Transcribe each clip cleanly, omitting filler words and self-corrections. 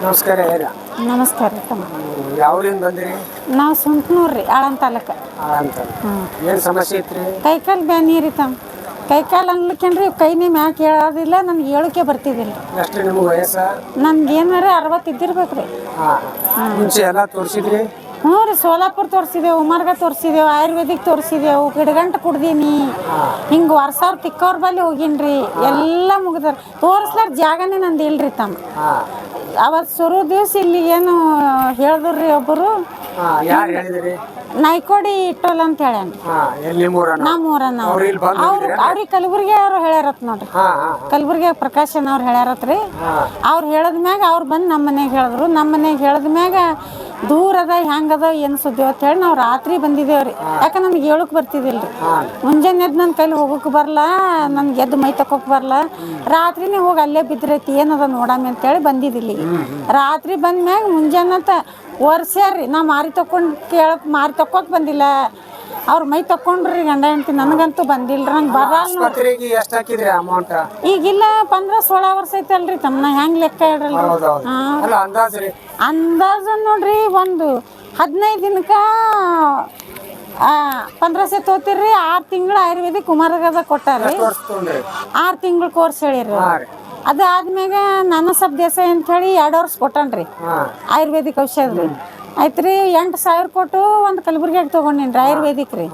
ನಮಸ್ಕಾರ. ನಮಸ್ಕಾರ. ಯಾವ್ರಿಂದ ಬಂದ್ರಿ? ನಾವು ಸುಂಟ್ನೂರ್ರಿ, ಆಳಂದ ತಾಲೂಕು. ಏನು ಸಮಸ್ಯೆ ಐತ್ರಿ? ಕೈಕಾಲು ಬ್ಯಾನಿ ರೀ ತಮ್ಮ. ಕೈಕಾಲು ಅನ್ಲಿಕ್ಕೇನ್ರಿ ಕೈನೇ ಮ್ಯಾಕ್ ಹೇಳೋದಿಲ್ಲ, ನನ್ಗೆ ಹೇಳೋಕೆ ಬರ್ತಿದ್ದಿಲ್ಲ. ಎಷ್ಟು ನಿಮ್ಗೆ ವಯಸ್ಸ? ನನ್ಗೆ ಏನಾರ 60 ಇದ್ದಿರ್ಬೇಕ್ರಿ. ಮುಂಚೆ ಎಲ್ಲ ತೋರಿಸಿದ್ರಿ? ಹ್ಞೂ ರೀ, ಸೋಲಾಪುರ ತೋರಿಸಿದೆವು, ಉಮರ್ಗ ತೋರಿಸಿದೆವು, ಆಯುರ್ವೇದಿಕ್ ತೋರಿಸಿದೆವು, ಗಿಡಗಂಟು ಕುಡ್ದೀನಿ, ಹಿಂಗೆ ವರ್ಷ ತಿಕ್ಕವ್ರ ಬಲ್ಲಿ ಹೋಗಿನ್ರಿ, ಎಲ್ಲ ಮುಗಿದಾರ. ತೋರಿಸ್ಲಾರ ಜಾಗನೇ ನಂದು ಇಲ್ರಿ ತಮ್ಮ. ಅವತ್ತು ಶುರು ದಿವ್ಸ ಇಲ್ಲಿ ಏನು ಹೇಳಿದ್ರಿ ಒಬ್ಬರು, ನಾಯ್ಕೋಡಿ ಇಟ್ಟೋಲ್ಲ ಅಂತ ಹೇಳ್ಯಾನ. ನಮ್ಮೂರನ್ನ ಅವ್ರಿಗೆ ಕಲಬುರ್ಗಿ ಅವ್ರು ಹೇಳ್ಯಾರತ್ ನೋಡ್ರಿ. ಕಲಬುರ್ಗಿ ಪ್ರಕಾಶನ್ ಅವ್ರು ಹೇಳ್ಯಾರತ್ರಿ. ಅವ್ರು ಹೇಳದ್ಮ್ಯಾಗ ಅವ್ರು ಬಂದು ನಮ್ಮ ಮನೆಗೆ ಹೇಳಿದ್ರು. ನಮ್ಮ ಮನೆಗೆ ಹೇಳದ್ಮ್ಯಾಗ ದೂರ ಅದ ಹೆಂಗದ ಏನು ಸುದ್ದಿ ಅಂತ ಹೇಳಿ ನಾವು ರಾತ್ರಿ ಬಂದಿದ್ದೇವ್ರಿ. ಯಾಕಂದ್ರೆ ನಮ್ಗೆ ಹೇಳಕ್ ಬರ್ತಿದ್ದಿಲ್ರಿ. ಮುಂಜಾನೆ ಎದ್ದು ನನ್ನ ಕೈಲಿ ಹೋಗಕ್ಕೆ ಬರಲ್ಲ, ನನ್ಗೆ ಎದ್ದು ಮೈ ತಕೋಕ್ ಬರಲ್ಲ. ರಾತ್ರಿನೇ ಹೋಗಿ ಅಲ್ಲೇ ಬಿದ್ರೈತಿ ಏನದ ನೋಡಮ್ಮಿ ಅಂತೇಳಿ ಬಂದಿದ್ದಿಲ್ಲ. ರಾತ್ರಿ ಬಂದ್ಮ್ಯಾಗ ಮುಂಜಾನೆ ವರ್ಷ ರೀ ನಾ ಮಾರಿ ತಕ್ಕೋಕ್ ಬಂದಿಲ್ಲ. ಅವ್ರ ಮೈ ತಕೊಂಡ್ರಿ ಗಂಡ ಹೆಂಡತಿ. ನನಗಂತೂ ಬಂದಿಲ್ರಿ, ನಂಗೆ ಬರಲ್ಲ. ಈಗಿಲ್ಲ 15-16 ವರ್ಷ ಐತಲ್ರಿ ತಮ್ಮ. ಹೆಂಗ್ ಲೆಕ್ಕ ಇಡ್ರಲ್ರಿ? ಅಂದಾಜು ನೋಡ್ರಿ, ಒಂದು 15 ದಿನಕ್ಕ 1500 ತೋತಿರ್ರಿ. 6 ತಿಂಗಳು ಆಯುರ್ವೇದಿಕ್ ಕುಮಾರಗದ ಕೊಟ್ಟಾರ್ರಿ. 6 ತಿಂಗಳು ಕೋರ್ಸ್ ಹೇಳಿರಿ. ಅದು ಆದ್ಮ್ಯಾಗ ನಾನು ಸಬ್ ದೇಸಾಯಿ ಅಂತ ಹೇಳಿ 2 ವರ್ಷ ಕೊಟ್ಟನ್ರಿ ಆಯುರ್ವೇದಿಕ್ ಔಷಧ ರೀ. ಆಯ್ತು ರೀ, 8,000 ಕೊಟ್ಟು ಒಂದು ಕಲಬುರ್ಗಿಯಾಗ ತೊಗೊಂಡಿನ್ರಿ ಆಯುರ್ವೇದಿಕ್ ರೀ.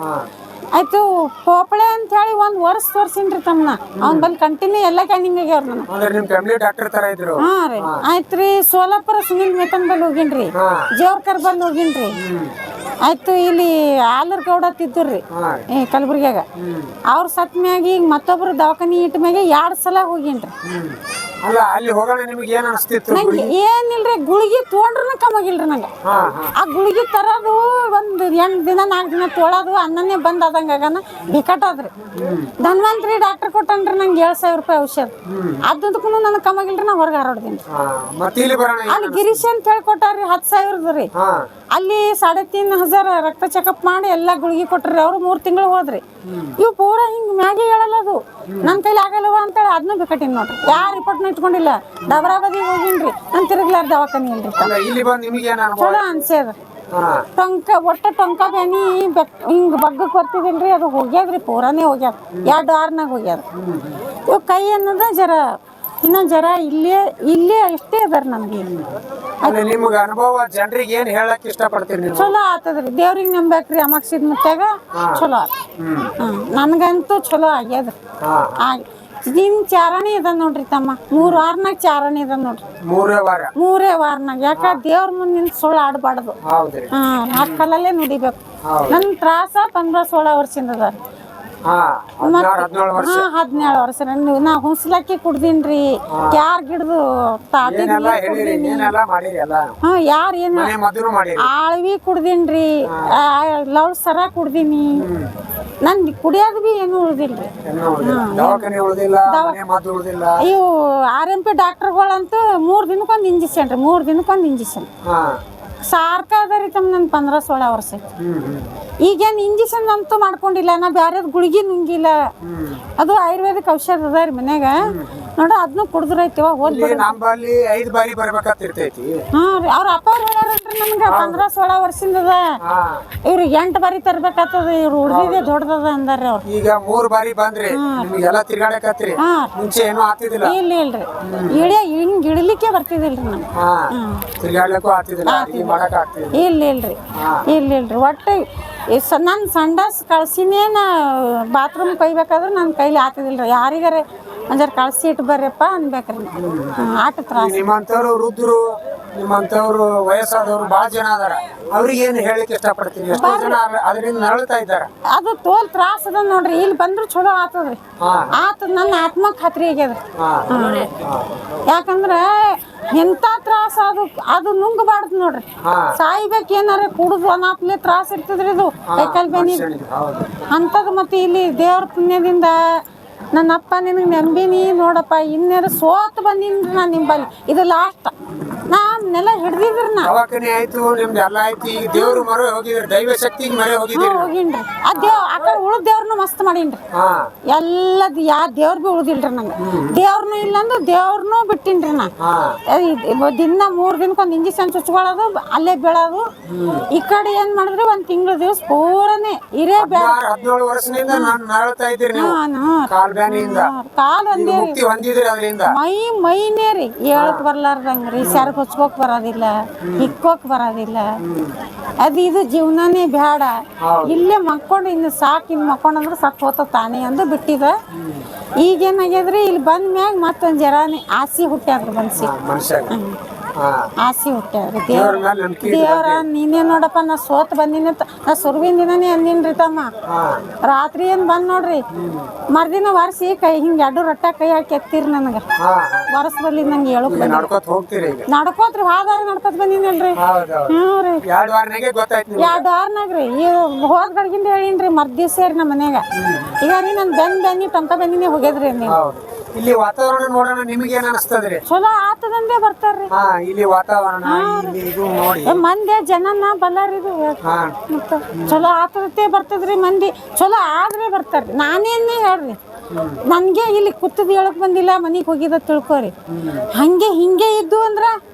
ಆಯ್ತು, ಪೋಪಳೆ ಅಂತ ಹೇಳಿ 1 ವರ್ಷ ತೋರ್ಸಿನ್ರಿ ತಮ್ಮನ. ಅವ್ನ ಬಲ್ಲಿ ಕಂಟಿನ್ಯೂ ಎಲ್ಲ ಕ್ಯಾನಿಂಗ್ ಆಗ್ಯಾವ್ರ ನಾನು. ಹಾಂ ರೀ. ಆಯ್ತು ರೀ, ಸೋಲಾಪುರ ಸುನಿಲ್ ಮೇತನ್ ಬಲ್ಲಿ ಹೋಗಿನ್ರಿ, ಜೋರ್ಕರ್ ಬಲ್ಲಿ ಹೋಗಿನ್ರಿ. ಆಯ್ತು, ಇಲ್ಲಿ ಆಲೂರ್ ಗೌಡ ತಿದ್ದುರ್ರಿ ಕಲಬುರ್ಗಿಯಾಗ. ಅವ್ರ ಸತ್ ಮ್ಯಾಗ ಈಗ ಮತ್ತೊಬ್ರು ದವಾಖಾನಿ ಇಟ್ಟ ಮ್ಯಾಗ 2 ಸಲ ಹೋಗಿನ್ರಿ. ನಂಗೆ ಏನಿಲ್ರಿ, ಗುಳಿಗೆ ತೊಗೊಂಡ್ರೂ ಕಮ್ಮಾಗಿಲ್ರಿ ನಂಗೆ. ಆ ಗುಳಿಗೆ ತರೋದು ಒಂದು 8 ದಿನ 4 ದಿನ ತೊಳೋದು ಅನ್ನನೇ ಬಂದ್ ಆದಂಗ ಆಗನ ಬಿಕಟಾದ್ರಿ. ಧನ್ವಂತ್ರಿ ಡಾಕ್ಟರ್ ಕೊಟ್ಟನ್ರಿ ನಂಗೆ 7,000 ರೂಪಾಯಿ ಔಷಧ. ಅದಕ್ಕೂ ನನಗೆ ಕಮ್ಮಾಗಿಲ್ರಿ, ನಾ ಹೊರಗೆ ಹಾರಾಡ್ತೀನಿ. ಅಲ್ಲಿ ಗಿರೀಶ್ ಅಂತ ಹೇಳಿ ಕೊಟ್ಟಾರ್ರಿ 10,000 ರೀ. ಅಲ್ಲಿ 3,500 ರಕ್ತ ಚೆಕಪ್ ಮಾಡಿ ಎಲ್ಲ ಗುಳಿಗೆ ಕೊಟ್ರಿ. ಅವ್ರು 3 ತಿಂಗಳು ಹೋದ್ರಿ. ಇವು ಪೂರ ಹಿಂಗ್ ಮ್ಯಾಗೆ ಹೇಳಲ್ಲದು ನನ್ನ ಕೈಲಿ ಆಗಲ್ಲವ ಅಂತೇಳಿ ಅದನ್ನ ಬಿಕಟಿನ್ ನೋಡ್ರಿ. ಯಾರು ರಿಪೋರ್ಟ್ನ ಇಟ್ಕೊಂಡಿಲ್ಲ. ಡಬರಾಬದಿ ಹೋಗಿನ್ರಿ, ನಾನು ತಿರುಗ್ಲಾರ ದವಾಖಾನಿ ಇಲ್ರಿ. ಚಲೋ ಅನ್ಸ್ಯದ. ಟೊಂಕ ಬ್ಯಾನಿ ಹಿಂಗ್ ಬಗ್ಗಕ್ ಬರ್ತಿದಿಲ್ರಿ, ಅದು ಹೋಗ್ಯಾದ್ರಿ, ಪೂರಾನೇ ಹೋಗ್ಯಾದ. 2 ವಾರನಾಗ ಹೋಗ್ಯಾದ. ಇವ್ ಕೈ ಅನ್ನೋದ ಜರ ಇನ್ನೊಂದು ಜರ ಇಲ್ಲೇ ಅಷ್ಟೇ ಅದಾರ ನಮ್ಗೆ. ನಿಮ್ಗೆ ಅನುಭವ ಜನರಿಗೆ ಏನ್ ಹೇಳಕ್ ಇಷ್ಟಪಡ್ತೀರಿ? ಚಲೋ ಆತದ್ರಿ, ದೇವ್ರಿಗೆ ನಂಬೇಕ್ರಿ. ಅಮಾಕ್ಷಿದ ಮುತ್ತಾಗ ಚಲೋ ಆತ. ನನ್ಗಂತೂ ಚಲೋ ಆಗ್ಯದ್ರಿ. ನಿಮ್ ಚಾರಣಿ ಅದ ನೋಡ್ರಿ ತಮ್ಮ. 3 ವಾರನಾಗ ಚಾರಣಿ ಅದ ನೋಡ್ರಿ. 3 ವಾರನಾಗ. ಯಾಕ ದೇವ್ರ ಮುಂದೆ ಸುಳ್ಳು ಆಡ್ಬಾರ್ದು. ಹಾಕಲ್ಲೇ ನುಡಿಬೇಕು. ನನ್ ತ್ರಾಸ 15-16 ವರ್ಷದಿಂದ ಅದ. 17 ವರ್ಷ. ನಾ ಹುಸ್ಲಕ್ಕಿ ಕುಡ್ದೀನ್ರಿ, ಯಾರ್ ಗಿಡದು ಯಾರ್ ಏನ ಆಳ್ವಿ ಕುಡ್ದೀನ್ರಿ, ಲವ್ ಸರ ಕುಡ್ದೀನಿ. ನನ್ ಕುಡಿಯೋದು ಬಿ ಏನು ಉಳ್ದಿಲ್ರಿ. ಇವು RMP ಡಾಕ್ಟರ್ಗಳಂತೂ 3 ದಿನಕ್ಕೊಂದು ಇಂಜೆಕ್ಷನ್ ರೀ. 3 ದಿನಕ್ಕೊಂದು ಇಂಜೆಕ್ಷನ್ ಸಾರ್ಕ ಅದರಿ ತಮ್ಮ. ನನ್ 15-16 ವರ್ಷ ಈಗೇನು ಇಂಜೆಕ್ಷನ್ ಅಂತೂ ಮಾಡ್ಕೊಂಡಿಲ್ಲ. ನಾ ಬ್ಯಾರೇದ್ ಗುಳಿಗೆ ನುಂಗಿಲ್ಲ. ಅದು ಆಯುರ್ವೇದಿಕ್ ಔಷಧ ಅದ ರೀ ಮನ್ಯಾಗ. ನೋಡ ಅದನ್ನು ಕುಡಿದ್ರೈತಿವ. ನಮ್ಮಲ್ಲಿ 5 ಬಾರಿ ಬರ್ಬೇಕಾಗ್ತಿರ್ತೈತಿ. ಹಾ ರೀ, ಅವ್ರ ಅಪ್ಪ ಅವ್ರು ಹೇಳ್ಯಾರನ್ರಿ ನಮ್ಗೆ 15-16 ವರ್ಷದಿಂದ ಅದ. ಇವ್ರಿಗೆ 8 ಬಾರಿ ತರ್ಬೇಕಾಗ್ತದ. ಇವ್ರು ಉಳ್ದಿದೆ ದೊಡ್ಡದ ಅಂದಾರ್ರಿ ಅವ್ರು. ಈಗ 3 ಬಾರಿ ಬಂದ್ರಿ, ನಿಮ್ಗೆಲ್ಲ ತಿರ್ಗಾಡಕತ್ರಿ. ಮುಂಚೆ ಏನೂ ಆಗ್ತಿದಿಲ್ಲ? ಇಲ್ರಿ, ಹಿಂಗ್ ಇಳಿಲಿಕ್ಕೆ ಬರ್ತಿದಿಲ್ರಿ ನಮ್ಗೆ. ತಿರ್ಗಾಡ್ಲಿಕ್ಕೂ ಆಗ್ತಿದಿಲ್ಲ, ಇಲ್ರಿ. ಒಟ್ಟು ನನ್ನ ಸಂಡಾಸ್ ಕಳ್ಸಿನೇ ನಾ ಬಾತ್ರೂಮ್ ಕೊಯ್ಬೇಕಾದ್ರೆ ನನ್ನ ಕೈಲಿ ಆಗ್ತಿದಿಲ್ರಿ. ಯಾರಿಗಾರೆ ಒಂಜಾರ ಕಳ್ಸಿ ಇಟ್ಟು ಬರ್ರಪ್ಪ ಅನ್ಬೇಕ್ರಿ. ಆಟ ತ್ರಾಸ. ನಿಮ್ಮಂತವ್ರು ವೃದ್ಧರು, ನಿಮ್ಮಂತವ್ರು ವಯಸ್ಸಾದವ್ರು ಭಾಳ ಜನ ಅದಾರ. ಅವ್ರಿಗೆ ಏನು ಹೇಳಿಕ್ಕೆ ಇಷ್ಟಪಡ್ತೀನಿ? ಎಷ್ಟೋ ಜನ ಅದರಿಂದ ನರಳ್ತಾ ಇದ್ದಾರ. ಅದು ತೋಲ್ ತ್ರಾಸ ಅದ ನೋಡ್ರಿ. ಇಲ್ಲಿ ಬಂದ್ರು ಚಲೋ ಆತದ್ರಿ. ಆತದ. ನನ್ನ ಆತ್ಮಕ್ ಖಾತ್ರಿ ಆಗ್ಯದ್ರಿ. ಯಾಕಂದ್ರ ಎಂತ ತ್ರಾಸ ಅದು ನುಂಗಬಾರ್ದು ನೋಡ್ರಿ. ಸಾಯ್ಬೇಕು ಏನಾರ ಕುಡುದು ಅನಾಪ್ಲೆ ತ್ರಾಸ ಇರ್ತದ್ರಿ. ಇದು ಕೈಕಾಲ್ ಬೇನಿ ಅಂತದ್. ಮತ್ತೆ ಇಲ್ಲಿ ದೇವ್ರ ಪುಣ್ಯದಿಂದ ನನ್ನಪ್ಪ ನಿನಗೆ ನಂಬಿನಿ ನೋಡಪ್ಪ, ಇನ್ನೇನು ಸೋತ್ ಬಂದಿನ್ರಿ ನಾನು ನಿಂಬಲ್ಲಿ. ಇದು ಲಾಸ್ಟ್. ನಾನೆಲ್ಲ ಹಿಡ್ದಿದ್ರಿ. ದವಾಖಾನೆ ಆಯ್ತು, ನಿಮ್ದು ಎಲ್ಲ ಆಯ್ತು. ಈಗ ದೇವ್ರ ಮೊರೆ ಹೋಗಿದ್ರಿ, ದೈವ ಶಕ್ತಿಗೆ ಮೊರೆ ಹೋಗಿದ್ರಿ. ಹೋಗಿನ್ರಿ. ಆ ಕಡೆ ಉಳಿದ ದೇವ್ರನು ಮಸ್ತ್ ಮಾಡೀನ್ರಿ ಹಾ ಎಲ್ಲದ್ ಯಾ ದೇವ್ರ ಬಿ ಉಳ್ದಿಲ್ರಿ ನಂಗೆ ದೇವ್ರನು ಇಲ್ಲಂದ್ರೆ ದೇವ್ರನು ಬಿಟ್ಟಿನ್ರಿ ನಾ ಹಾ ದಿನ 3 ದಿನಕ್ಕೊಂದು ಇಂಜೆಕ್ಷನ್ ಚುಚ್ಕೊಳ್ಳೋದು ಅಲ್ಲೇ ಬೀಳೋದು ಈ ಕಡೆ ಏನ್ ಮಾಡಿದ್ರೆ 1 ತಿಂಗಳ ದಿವಸ ಪೂರನೇ ಇರೇ ಬೇಡ 17 ವರ್ಷದಿಂದ ನಾನು ನರಳ್ತಾ ಇದ್ದೀರಿ ನೀವು ಕಾಲ್ ಬ್ಯಾನಿಯಿಂದ ಕಾಲ್ ಒಂದೇ ಮುಕ್ತಿ ಹೊಂದಿದ್ರಿ ಅದರಿಂದ ಮೈನೇ ರೀ ಹೇಳಕ್ ಬರ್ಲಾರ್ದಂಗ್ರಿ ಸೆರಗ್ ಹೊಚ್ಕೋಕ್ ಬರೋದಿಲ್ಲ ಹಿಕ್ಕೋಕ್ ಬರೋದಿಲ್ಲ ಇದು ಜೀವನನೇ ಬೇಡ ಇಲ್ಲೇ ಮಕ್ಕೊಂಡು ಇನ್ನು ಸಾಕು ಇನ್ನು ಮಕ್ಕೊಂಡ್ರೆ ಸತ್ ಹೋತ ತಾನೇ ಅಂದು ಬಿಟ್ಟಿದ ಈಗೇನಾಗ್ಯದ್ರಿ ಇಲ್ಲಿ ಬಂದ ಮ್ಯಾಗ ಮತ್ತೊಂದ್ ಜರಾನೇ ಆಸೆ ಹುಟ್ಟ್ಯಾದ್ರಿ ಮನುಷ್ಯ ಆಸೆ ಹುಟ್ಟ್ಯಾದ್ರಿ ದೇವ್ರ ನೀನೇ ನೋಡಪ್ಪ ನಾ ಸೋತ್ ಬಂದಿನ ನಾ ಸುರ್ವಿನ ದಿನನೇ ಅಂದಿನ್ರಿ ತಮ್ಮ ರಾತ್ರಿ ಏನ್ ಬಂದ್ ನೋಡ್ರಿ ಮರ್ದಿನ ವರ್ಷಿ ಕೈ ಹಿಂಗ 2 ರೊಟ್ಟ ಕೈ ಹಾಕಿ ಎತ್ತಿರಿ ನನಗ ವರ್ಷ ಬರ್ಲಿ ನಂಗೆ ಹೇಳಕ್ ನಡ್ಕೋತ್ರಿ ಹಾದಾರ ನಡ್ಕೋತ ಬಂದಿನಲ್ರಿ ಹ್ಞೂ ರೀ 2 ವಾರನಾಗ್ರಿ ಈ ಹೋದ್ ಗಡ್ಗಿಂದ ಹೇಳಿನ್ರಿ ಮರ್ದಿವ್ಸ ರೀ ನಮ್ಮ ಮನ್ಯಾಗ ಈಗ ರೀ ನನ್ ಬೆನ್ನಿ ಟೊಂಕ ಬೆನ್ನಿನೇ ಹೋಗ್ಯದ್ರಿ ನೀವು ಇಲ್ಲಿ ವಾತಾವರಣ ನೋಡೋಣ ನಿಮಗೆ ಏನ್ ಅನಿಸ್ತದ್ರಿ ಚಲೋ ಆತದಂದೇ ಬರ್ತಾರ್ರಿ ಇಲ್ಲಿ ವಾತಾವರಣ ಇಲ್ಲಿ ಇದು ನೋಡಿ ಮಂದಿ ಜನನ ಬಲ್ಲಾರಿದು ಮತ್ತ ಚಲೋ ಆತದತ್ತೆ ಬರ್ತದ್ರಿ ಮಂದಿ ಚಲೋ ಆದ್ರೆ ಬರ್ತಾರ್ರಿ ನಾನೇನೇ ಹೇಳ್ರಿ ನನ್ಗೆ ಇಲ್ಲಿ ಕುತ್ತದ ಹೇಳಕ್ ಬಂದಿಲ್ಲ ಮನಿಗ್ ಹೋಗಿದ ತಿಳ್ಕೊರಿ ಹಂಗೆ ಹಿಂಗೆ ಇದ್ದು ಅಂದ್ರ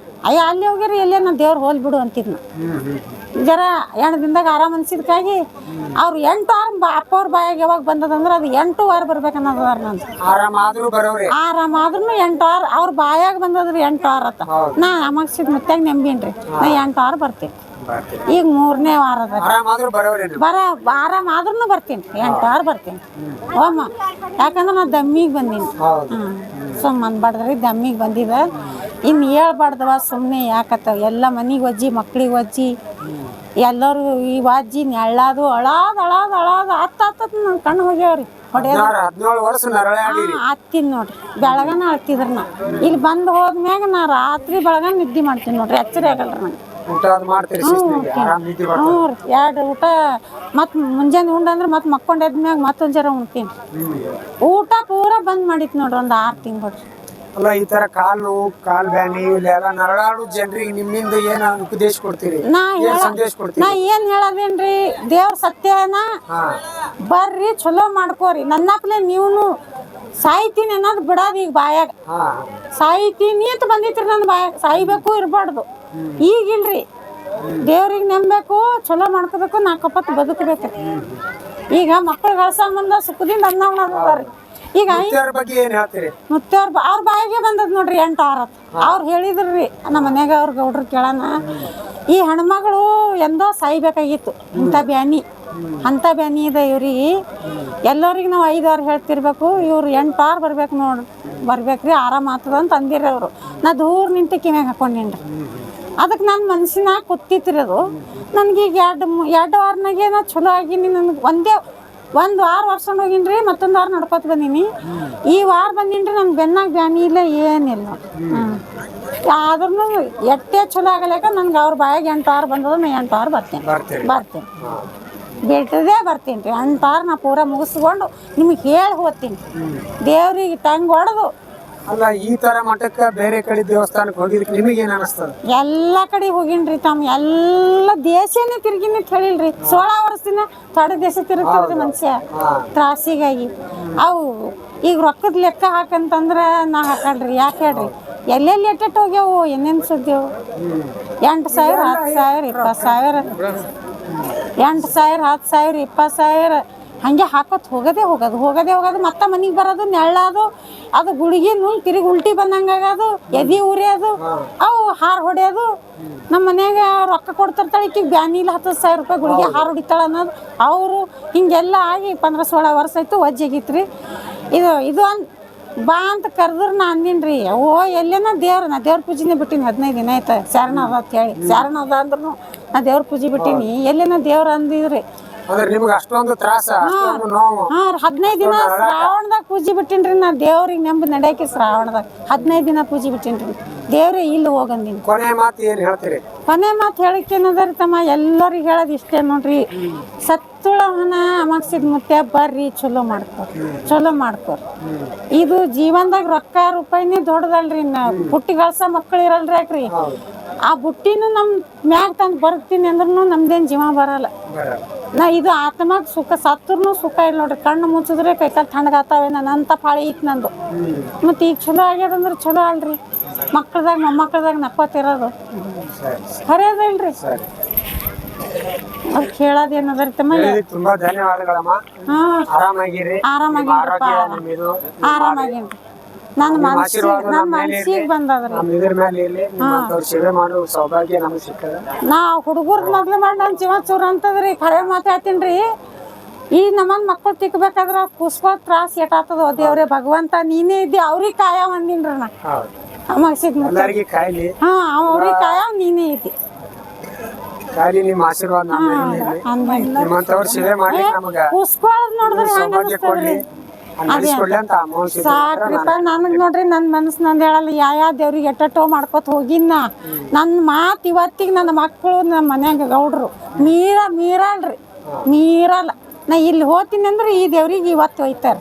ಅಯ್ಯ ಅಲ್ಲಿ ಹೋಗ್ಯಾರ ಎಲ್ಲೇ ನಾ ದೇವ್ರ ಹೋಲ್ ಬಿಡು ಅಂತಿದ್ನ ಜರ 2 ದಿನದಾಗ ಆರಾಮ್ ಅನ್ಸಿದ್ಕಾಗಿ ಅವ್ರು 8 ವಾರ ಅಪ್ಪ ಅವ್ರ ಬಾಯಾಗ ಯಾವಾಗ ಬಂದದಂದ್ರ ಅದು 8 ವಾರ ಬರ್ಬೇಕನ್ನೋದಾರ ನಂದು ಆರಾಮಾದ್ರೂ 8 ವಾರ ಅವ್ರ ಬಾಯಾಗ ಬಂದದ್ರಿ 8 ವಾರ ಅತ್ತ ನಾ ಅಮಾಗ್ಸಿದ್ ಮುತ್ತಾಗ ನಂಬೀನ್ರಿ ನಾ 8 ವಾರ ಬರ್ತೀನಿ ಈಗ 3ನೇ ವಾರ ಅದ ಆರಾಮ್ ಆದ್ರೂ ಬರ್ತೀನಿ 8 ವಾರ ಬರ್ತೀನಿ ಓಮ್ಮ ಯಾಕಂದ್ರೆ ನಾ ದಮ್ಮಿಗೆ ಬಂದೀನಿ ಸುಮ್ಮನೆ ಬಡ್ದ್ರಿ ದಮ್ಮಿಗೆ ಬಂದಿದ ಇನ್ನು ಹೇಳ್ಬಾರ್ದವ ಸುಮ್ಮನೆ ಯಾಕತ್ತ ಎಲ್ಲ ಮನಿಗೆ ಒಜ್ಜಿ ಮಕ್ಳಿಗೆ ಒಜ್ಜಿ ಎಲ್ಲರೂ ಈ ವಾಜ್ಜಿ ನೆಳ್ಳಾದು ಅಳಾದ ಹತ್ತತ್ ನನ್ನ ಕಣ್ಣು ಹೋಗ್ಯಾವ್ರಿ ಹತ್ತೀನಿ ನೋಡ್ರಿ ಬೆಳಗನ ಅಳ್ತಿದ್ರ ನಾ ಇಲ್ಲಿ ಬಂದು ಹೋದ್ಮ್ಯಾಗ ನಾ ರಾತ್ರಿ ಬೆಳಗನ ನಿದ್ದೆ ಮಾಡ್ತೀನಿ ನೋಡ್ರಿ ಎಚ್ಚರಿ ಆಗಲ್ರಿ ನಂಗೆ ಹ್ಞೂ ರೀ 2 ಊಟ ಮತ್ತು ಮುಂಜಾನೆ ಉಂಡಂದ್ರೆ ಮತ್ತೆ ಮಕ್ಕೊಂಡು ಎದ್ಮ್ಯಾಗ ಮತ್ತೊಂದು ಜರ ಉಣ್ತೀನಿ ಊಟ ಪೂರ ಬಂದ್ ಮಾಡಿತ್ತು ನೋಡ್ರಿ ಒಂದು 6 ತಿಂಗಳು ಅಲ್ಲ ಈ ತರ ಕಾಲ್ ಬ್ಯಾನಿ ಇಲ್ಲೆಲ್ಲ ನರಳಾಡು ಜನರಿಗೆ ನಿಮ್ಮಿಂದ ಏನ್ ಉಪದೇಶ ಕೊಡ್ತೀರಿ ಸಂದೇಶ ಕೊಡ್ತೀರಿ ನಾ ಏನ್ ಹೇಳದೇನ್ರಿ ದೇವ್ರ ಸತ್ಯನ ಬರ್ರಿ ಚಲೋ ಮಾಡ್ಕೋರಿ ನನ್ನಪ್ಲೆ ನೀವ್ನು ಸಾಯ್ತೀನಿ ಅನ್ನೋದು ಬಿಡೋದು ಈಗ ಬಾಯಾಗ ಸಾಯ್ತೀನಿ ಅಂತ ಬಂದಿತ್ರಿ ನನ್ನ ಬಾಯಾಗ ಸಾಯ್ಬೇಕು ಇರ್ಬಾರ್ದು ಈಗಿಲ್ರಿ ದೇವ್ರಿಗೆ ನಂಬೇಕು ಚಲೋ ಮಾಡ್ಕೋಬೇಕು 4 ಪತ್ತು ಬದುಕಬೇಕು ಈಗ ಮಕ್ಕಳು ಗಳಿಸಂಬಂದ ಸುಖದಿಂದ ಅನ್ನ ಉಣ್ಣೋದಾರಿ ಈಗ ಮುತ್ತವ್ರ ಅವ್ರ ಬಾಯಿಗೆ ಬಂದದ್ ನೋಡ್ರಿ 8 ವಾರ ಅವ್ರು ಹೇಳಿದ್ರಿ ನಮ್ಮ ಮನ್ಯಾಗ ಅವ್ರ ಗೌಡ್ರು ಕೇಳೋಣ ಈ ಹೆಣ್ಮಗಳು ಎಂದೋ ಸಾಯ್ಬೇಕಾಗಿತ್ತು ಇಂಥ ಬ್ಯಾನಿ ಅಂಥ ಬ್ಯಾನಿ ಇದೆ ಇವ್ರಿಗೆ ಎಲ್ಲರಿಗೆ ನಾವು 5 ವಾರ ಹೇಳ್ತಿರ್ಬೇಕು ಇವ್ರು 8 ವಾರ ಬರ್ಬೇಕು ನೋಡ್ರಿ ಬರ್ಬೇಕ್ರಿ ಆರಾಮ ಆಗ್ತದ ಅಂತ ಅಂದಿರಿ ಅವರು ನಾ ದೂರ ನಿಂತು ಕಿವ್ಯಾಗ ಹಾಕೊಂಡೇನ್ರಿ ಅದಕ್ಕೆ ನನ್ನ ಮನ್ಸಿನಾಗ ಕೂತಿತ್ರಿ ಅದು ನನಗೆ ಈಗ 2 ವಾರನಾಗೆ ನಾ ಚಲೋ ಆಗೀನಿ ನನಗೆ 1 ವಾರ ವರ್ಷ ಹೋಗಿನ್ರಿ ಮತ್ತೊಂದು ವಾರ ನಡ್ಕೊತ ಬಂದೀನಿ ಈ ವಾರ ಬಂದೀನಿ ನನ್ನ ಬೆನ್ನಾಗ ಬ್ಯಾನಿ ಇಲ್ಲ ಏನಿಲ್ಲ ಆದ್ರೂ ಎಟ್ಟೆ ಚಲೋ ಆಗಲೇಕ ನನ್ಗೆ ಅವ್ರ ಬಾಯಾಗ 8 ವಾರ ಬಂದದ ನಾ 8 ವಾರ ಬರ್ತೀನಿ ಬಿಟ್ಟದೇ ಬರ್ತೀನಿ ರೀ 8 ವಾರ ನಾ ಪೂರ ಮುಗಿಸ್ಕೊಂಡು ನಿಮಗೆ ಹೇಳಿ ಹೋಗ್ತೀನಿ ದೇವ್ರಿಗೆ ಟಂಗ್ ಹೊಡೆದು ಅಲ್ಲ ಈ ತರ ಮಠಕ್ಕೆ ಬೇರೆ ಕಡೆ ದೇವಸ್ಥಾನಕ್ಕೆ ಹೋಗಿದ್ದಕ್ಕೆ ನಿಮಗೆ ಏನ್ ಅನಿಸ್ತದ ಎಲ್ಲ ಕಡೆ ಹೋಗಿನ್ರಿ ತಮ್ಮ ಎಲ್ಲ ದೇಶನೇ ತಿರ್ಗಿನಿ ಅಂತ ಹೇಳಿಲ್ರಿ 16 ವರ್ಷದಿಂದ ಥೋಡೆ ದೇಶ ತಿರುಗ್ತದ್ರಿ ಮನುಷ್ಯ ತ್ರಾಸಿಗಾಗಿ ಅವು ಈಗ ರೊಕ್ಕದ ಲೆಕ್ಕ ಹಾಕಂತಂದ್ರ ನಾ ಹಾಕಲ್ರಿ ಯಾಕೆ ಹೇಳ್ರಿ ಎಲ್ಲೆಲ್ಲಿ ಎಟ್ಟೆಟ್ಟು ಹೋಗ್ಯಾವು ಏನೇನು ಸುದ್ದೇವು 8,000 10,000 20,000 8,000 10,000 20,000 ಹಂಗೆ ಹಾಕೋತ್ ಹೋಗೋದೇ ಮತ್ತೆ ಮನೆಗೆ ಬರೋದು ನೆಳ್ಳೋದು ಅದು ಗುಳಿಗೆ ನುಂಗ್ ತಿರುಗಿ ಉಲ್ಟಿ ಬಂದಂಗಾಗೋದು ಎದೆ ಉರಿಯೋದು ಅವು ಹಾರು ಹೊಡೆಯೋದು ನಮ್ಮ ಮನ್ಯಾಗ ರೊಕ್ಕ ಕೊಡ್ತಿರ್ತಾಳೆ ಈಕಿಗೆ ಬ್ಯಾನಿ ಇಲ್ಲ 10,000 ರೂಪಾಯಿ ಗುಳಿಗೆ ಹಾರು ಹೊಡಿತಾಳೆ ಅನ್ನೋದು ಅವರು ಹಿಂಗೆಲ್ಲ ಆಗಿ 15-16 ವರ್ಷ ಆಯ್ತು ವಜ್ಜಾಗಿತ್ತು ರೀ ಇದು ಬಾ ಅಂತ ಕರೆದ್ರು ನಾ ಅಂದಿನ್ರಿ ಓ ಎಲ್ಲೇನ ನಾ ದೇವ್ರ ಪೂಜೆನೇ ಬಿಟ್ಟಿನಿ 15 ದಿನ ಆಯ್ತು ಶರಣ ಅದ ಅಂತ ಹೇಳಿ ಶರಣ ಅದ ಅಂದ್ರೂ ನಾ ದೇವ್ರ ಪೂಜೆ ಬಿಟ್ಟಿನಿ ಎಲ್ಲೇನ ದೇವ್ರ ಅಂದಿದ್ರಿ ಅಷ್ಟೊಂದು ತ್ರಾಸ 15 ದಿನ ಶ್ರಾವಣದಾಗ ಪೂಜೆ ಬಿಟ್ಟಿನ್ರಿ ನಾ ದೇವ್ರಿಗೆ ನಂಬಿ ನಡೆಯಕ್ಕೆ ಶ್ರಾವಣದಾಗ 15 ದಿನ ಪೂಜೆ ಬಿಟ್ಟಿನ್ರಿ ದೇವ್ರೆ ಇಲ್ಲಿ ಹೋಗಂದಿನಿ ಕೊನೆ ಮಾತು ಏನು ಹೇಳ್ತೀರಿ ಕೊನೆ ಮಾತು ಹೇಳಿಕೇನದರಿ ತಮ್ಮ ಎಲ್ಲರಿಗೆ ಹೇಳೋದು ಇಷ್ಟೇ ನೋಡ್ರಿ ಸತ್ತುಳವನ ಅಮಾಗ್ಸಿದ ಮುತ್ತೆ ಬರ್ರಿ ಚಲೋ ಮಾಡ್ಕೋರಿ ಇದು ಜೀವನದಾಗ ರೊಕ್ಕ ರೂಪಾಯಿನೇ ದೊಡ್ಡದಲ್ರಿ ಪುಟ್ಟಿ ಗಳಸ ಮಕ್ಕಳು ಇರಲ್ರಿ ಯಾಕ್ರಿ ಆ ಬುಟ್ಟಿನೂ ನಮ್ ಮ್ಯಾಗ ತಂದು ಬರ್ತೀನಿ ಅಂದ್ರೂ ನಮ್ದೇನ್ ಜೀವ ಬರಲ್ಲ. ನಾ ಇದು ಆತ್ಮಗ್ ಸುಖ ಸತ್ತರ್ನು ಸುಖ ಇಲ್ಲ ನೋಡ್ರಿ. ಕಣ್ಣು ಮುಚ್ಚಿದ್ರೆ ಕೈಕಾಲು ತಣ್ಣಗಾತಾವೆ. ನನ್ನಂತ ಪಾಳಿ ಐತಿ ನಂದು. ಮತ್ತೆ ಈಗ ಚಲೋ ಆಗ್ಯದಂದ್ರೆ ಚಲೋ ಅಲ್ರಿ. ಮಕ್ಕಳದಾಗ ಮೊಮ್ಮಕ್ಕಳದಾಗ ನಕ್ಕೋತಿರೋದು ಖರೆ ಅದಲ್ರಿ. ಅದು ಕೇಳೋದೇನದ್ರಿ ತಮ್ಮ. ತುಂಬಾ ಧನ್ಯವಾದಗಳಮ್ಮ. ಹಾ ಆರಾಮಾಗಿರಿ. ಆರಾಮಾಗಿರಪ್ಪ. ಆರಾಮಾಗೇನ್ರಿ. ನನ್ನ ಮನ್ಸಿಗೆ ಬಂದದ್ರಿ. ಇದ್ರ ಮೇಲೆ ಇರ್ಲಿ. ನಿಮ್ಮಂತವ್ರ ಸೇವೆ ಮಾಡೋ ಸೌಭಾಗ್ಯ ನಮ್ಗೆ ಸಿಕ್ಕದ. ನಾ ಹುಡುಗರ್ದು ಮೊದ್ಲು ಮಾಡಿ ನನ್ನ ಜೀವ ಚೂರು ಅಂತದ್ರಿ. ಖರೆ ಮಾತಾಡ್ತೀನ್ರಿ. ಈ ನಮ್ಮನ್ ಮಕ್ಕಳು ತಿಕ್ಬೇಕಾದ್ರ ಪುಷ್ಪ ತ್ರಾಸ ಎಟಾತದ. ದೇವ್ರೆ ಭಗವಂತ ನೀನೇ ಇದ್ದಿ. ಅವ್ರಿಗೆ ಕಾಯ ಅಂದಿನ್ರಿ ನಾ ಎಲ್ಲರಿಗೆ ಕಾಯ್ಲಿ. ಹಾ ಅವ್ರಿಗೆ ಕಾಯ ನೀನೇ ಇದ್ದಿ. ಕಾಯ್ಲಿ ನಿಮ್ಮ ಆಶೀರ್ವಾದ ನಿಮ್ಮಂತವ್ರ ಸೇವೆ ಮಾಡಿ ನಮಗ ಪುಷ್ಪ ನೋಡಿದ್ರೆ ಸೌಭಾಗ್ಯ ಕೊಡ್ಲಿ ಅಂತ ಅಮ್ಮ ಸಾಕ್ರಿಪ್ಪ. ನನಗ್ ನೋಡ್ರಿ ನನ್ ಮನಸ್ಸು ನಂದು ಹೇಳಲ್ಲ. ಯಾವ ದೇವ್ರಿಗೆ ಎಟ್ಟೋ ಮಾಡ್ಕೊತ ಹೋಗಿನ ನನ್ನ ಮಾತು ಇವತ್ತಿಗೆ ನನ್ನ ಮಕ್ಕಳು ನಮ್ಮ ಮನ್ಯಾಗ ಗೌಡ್ರು ಮೀರಲ್ರಿ. ಮೀರಲ್ಲ. ನಾ ಇಲ್ಲಿ ಹೋಗ್ತೀನಿ ಅಂದ್ರೆ ಈ ದೇವ್ರಿಗೆ ಇವತ್ತು ಒಯ್ತಾರೆ.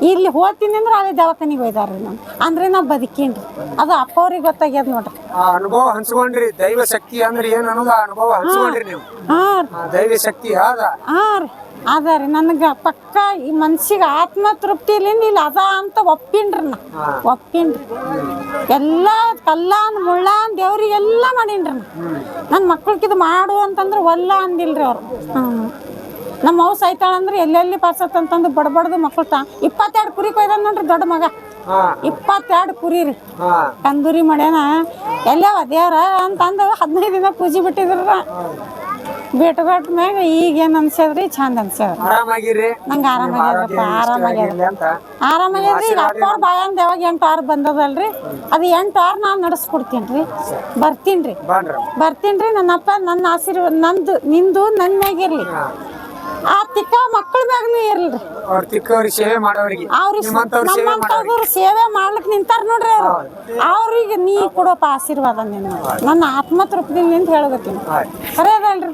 ಇಲ್ಲಿ ಹೋಗ್ತೀನಿ ಅಂದ್ರೆ ಅದೇ ದವಾಖಾನಿಗೆ ಒಯ್ದಾರ್ರಿ. ನಾನು ಅಂದ್ರೆ ನಾ ಬದುಕೇನ್ರಿ. ಅದು ಅಪ್ಪ ಅವ್ರಿಗೆ ಗೊತ್ತಾಗ್ಯದ ನೋಡ್ರಿ. ಅನುಭವ ಹಂಚ್ಕೊಂಡ್ರಿ. ದೈವ ಶಕ್ತಿ ಅಂದ್ರೆ ಏನ್ ಅನ್ನೋದು ಅನುಭವ ಹಂಚ್ಕೊಂಡ್ರಿ ನೀವು. ದೈವ ಶಕ್ತಿ ಅದ. ಹಾ ರೀ ಅದ ರೀ. ನನಗೆ ಪಕ್ಕ ಈ ಮನ್ಸಿಗೆ ಆತ್ಮ ತೃಪ್ತಿ ಇಲ್ಲಿಂದ ಇಲ್ಲಿ ಅದ ಅಂತ ಒಪ್ಪಿನ್ರಿ. ನಾ ಒಪ್ಪಿನ್ರಿ. ಎಲ್ಲ ಕಲ್ಲಾನ್ ಮುಳ್ಳಾನ್ ದೇವ್ರಿಗೆಲ್ಲ ಮಾಡೀನ್ರಿ. ನನ್ನ ಮಕ್ಳಿಗಿದು ಮಾಡು ಅಂತಂದ್ರೆ ಒಲ್ಲ ಅಂದಿಲ್ರಿ ಅವ್ರು. ನಮ್ಮ ಅವ್ವ ಸಾಯ್ತಾಳಂದ್ರೆ ಎಲ್ಲೆಲ್ಲಿ ಪಾರ್ಸತ್ತಂತಂದು ಬಡಬಡ್ದು ಮಕ್ಳು 22 ಕುರಿ ಕೊಯ್ದ ನೋಡ್ರಿ ದೊಡ್ಡ ಮಗ. 22 ಕುರಿ ರೀ. ತಂದೂರಿ ಮಾಡ್ಯಾನ. ಎಲ್ಲವ ದೇವ್ರ ಅಂತಂದು 15 ದಿನ ಪೂಜೆ ಬಿಟ್ಟಿದ್ರ. ಬೇಟ ಮ್ಯಾಗ ಈಗೇನ್ ಅನ್ಸ್ಯದ್ರಿ ಚಂದ ಅನ್ಸ್ಯದ್ರಿ. ನಂಗೆ ಆರಾಮಾಗ್ಯದಪ್ಪ. ಆರಾಮಾಗ್ಯದ್ರಿ. ಈಗ ಅಪ್ಪ ಅವ್ರ ಬಾಯಂದ ಯಾವಾಗ 8 ವಾರ ಬಂದದಲ್ರಿ. ಅದು 8 ವಾರ ನಾನು ನಡೆಸ್ಕೊಡ್ತೀನಿ. ಬರ್ತೀನಿ. ನನ್ನಪ್ಪ ನನ್ನ ಆಶೀರ್ವಾದ ನಂದು ನಿಂದು ನನ್ನ ಮ್ಯಾಗಿರ್ಲಿ. ಆ ತಿಕ್ಕ ಮಕ್ಕಳ ಮ್ಯಾಗನು ಇರ್ಲ್ರಿ. ನಮ್ಮಂತವ್ರು ಸೇವೆ ಮಾಡ್ಲಿಕ್ ನಿಂತಾರ ನೋಡ್ರಿ. ಅವ್ರಿಗೆ ನೀ ಕೊಡೋಪ ಆಶೀರ್ವಾದ. ನನ್ನ ಆತ್ಮ ತೃಪ್ತಿ ಅಂತ ಹೇಳ್ಬೇಕಿನ ಖರೆ ಅದಲ್ರಿ.